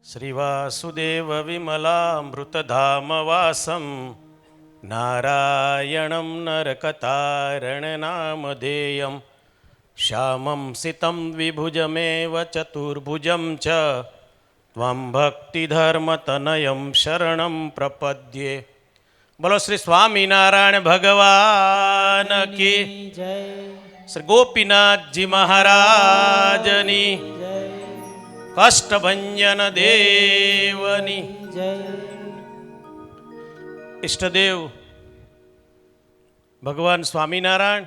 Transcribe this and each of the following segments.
શ્રીવાસુદેવ વિમલામૃતધામવાસમ નારાયણં નરકતારણનામધેયં શ્યામં સિतं વિભુજમેવ ચતુર્ભુજં ચ ત્વં ભક્તિધર્મતનયં શરણં પ્રપદ્યે. બોલો શ્રી સ્વામિનારાયણ ભગવાન કી જય. શ્રી ગોપીનાથજી મહારાજની જય કષ્ટભંજન દેવની જય. ઈષ્ટદેવ ભગવાન સ્વામિનારાયણ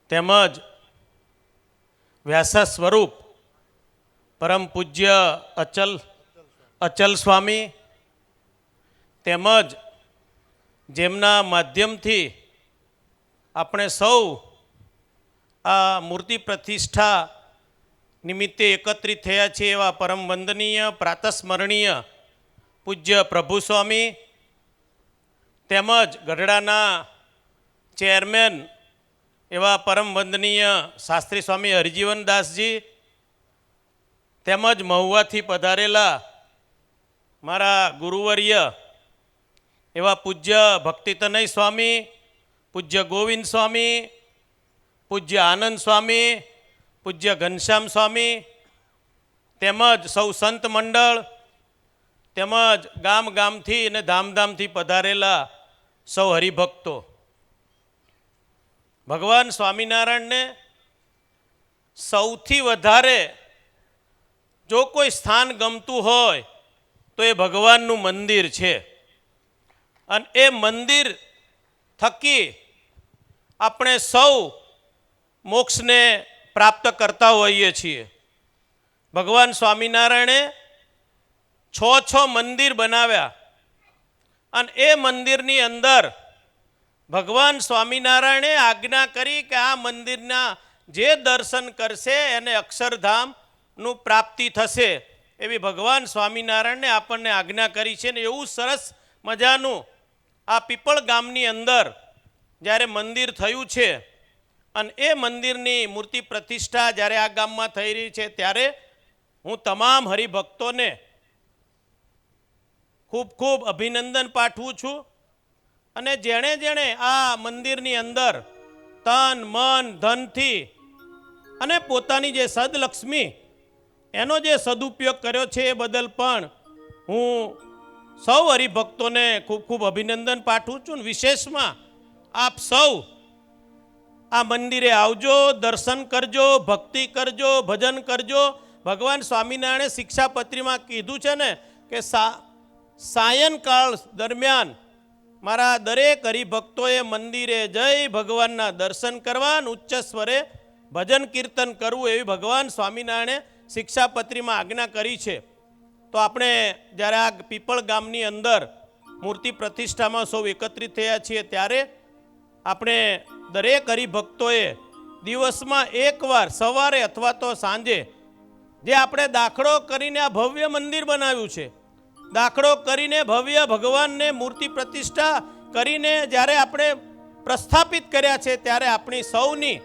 તેમજ વ્યાસ સ્વરૂપ પરમ પૂજ્ય અચલ સ્વામી તેમજ જેમના માધ્યમથી આપણે સૌ આ મૂર્તિ પ્રતિષ્ઠા નિમિત્તે એકત્રિત થયા છે એવા પરમ વંદનીય પ્રાતસ્મરણીય પૂજ્ય પ્રભુ સ્વામી તેમજ ગઢડાના ચેરમેન એવા પરમ વંદનીય શાસ્ત્રી સ્વામી હરિજીવનદાસજી તેમજ મહુવાથી પધારેલા મારા ગુરુવર્ય એવા પૂજ્ય ભક્તિતનય સ્વામી, પૂજ્ય ગોવિંદ સ્વામી, પૂજ્ય આનંદ સ્વામી, પૂજ્ય ઘનશ્યામ સ્વામી તેમજ સૌ સંત મંડળ તેમજ ગામથી અને ધામધામથી પધારેલા સૌ હરિભક્તો, ભગવાન સ્વામિનારાયણને સૌથી વધારે જો કોઈ સ્થાન ગમતું હોય તો એ ભગવાનનું મંદિર છે. અને એ મંદિર થકી આપણે સૌ મોક્ષને પ્રાપ્ત કરતા હોઈએ છીએ. ભગવાન સ્વામિનારાયણે 6 મંદિર બનાવ્યા અને એ મંદિરની અંદર ભગવાન સ્વામિનારાયણે આજ્ઞા કરી કે આ મંદિરના જે દર્શન કરશે એને અક્ષરધામનું પ્રાપ્તિ થશે એવી ભગવાન સ્વામિનારાયણને આપણને આજ્ઞા કરી છે. ને એવું સરસ મજાનું આ પીપળ ગામની અંદર જ્યારે મંદિર થયું છે અને એ મંદિરની મૂર્તિ પ્રતિષ્ઠા જ્યારે આ ગામમાં થઈ રહી છે ત્યારે હું તમામ હરિભક્તોને ખૂબ ખૂબ અભિનંદન પાઠવું છું. અને જેણે જેણે આ મંદિરની અંદર તન મન ધનથી અને પોતાની જે સદલક્ષ્મી એનો જે સદુપયોગ કર્યો છે એ બદલ પણ હું સૌ હરિભક્તોને ખૂબ ખૂબ અભિનંદન પાઠવું છું. વિશેષમાં આપ સૌ આ મંદિરે આવજો, દર્શન કરજો, ભક્તિ કરજો, ભજન કરજો. ભગવાન સ્વામિનારાયણે શિક્ષાપત્રીમાં કીધું છે ને કે સાયંકાળ દરમિયાન મારા દરેક હરિભક્તોએ મંદિરે જઈ ભગવાનના દર્શન કરવા, ઉચ્ચ સ્વરે ભજન કીર્તન કરવું એવી ભગવાન સ્વામિનારાયણે શિક્ષાપત્રીમાં આજ્ઞા કરી છે. તો આપણે જ્યારે આ પીપળ ગામની અંદર મૂર્તિ પ્રતિષ્ઠામાં સૌ એકત્રિત થયા છીએ ત્યારે આપણે દરેક હરિભક્તોએ દિવસમાં એકવાર સવારે અથવા તો સાંજે જે આપણે દાખલો કરીને આ ભવ્ય મંદિર બનાવ્યું છે, દાખલો કરીને ભવ્ય ભગવાનને મૂર્તિ પ્રતિષ્ઠા કરીને જ્યારે આપણે પ્રસ્થાપિત કર્યા છે ત્યારે આપણી સૌની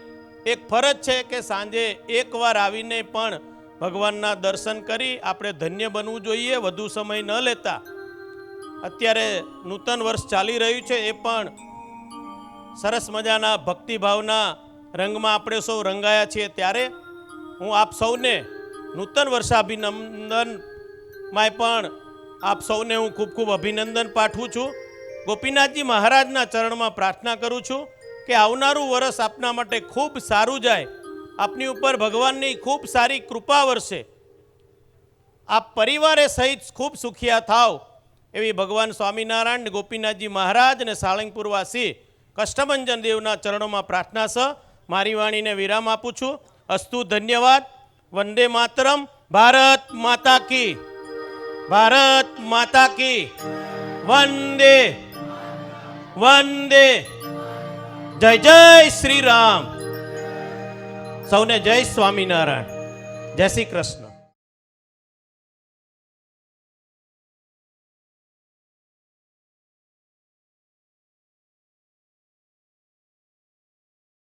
એક ફરજ છે કે સાંજે એકવાર આવીને પણ ભગવાનના દર્શન કરી આપણે ધન્ય બનવું જોઈએ, વધુ સમય ન લેતા. અત્યારે નૂતન વર્ષ ચાલી રહ્યું છે એ પણ સરસ મજાના ભક્તિભાવના રંગમાં આપણે સૌ રંગાયા છીએ ત્યારે હું આપ સૌને નૂતન વર્ષાભિનંદનમાં પણ આપ સૌને હું ખૂબ ખૂબ અભિનંદન પાઠવું છું. ગોપીનાથજી મહારાજના ચરણમાં પ્રાર્થના કરું છું કે આવનારું વર્ષ આપના માટે ખૂબ સારું જાય, આપની ઉપર ભગવાનની ખૂબ સારી કૃપા વરસે, આપ પરિવારે સહિત ખૂબ સુખિયા થાવ એવી ભગવાન સ્વામિનારાયણ, ગોપીનાથજી મહારાજ અને સાળંગપુરવાસી કષ્ટભંજન દેવના ચરણોમાં પ્રાર્થના સહ મારી વાણીને વિરામ આપું છું. અસ્તુ, ધન્યવાદ. વંદે માતરમ. ભારત માતા કી, ભારત માતા કી. વંદે વંદે. જય જય શ્રી રામ. સૌને જય સ્વામિનારાયણ. જય શ્રી કૃષ્ણ.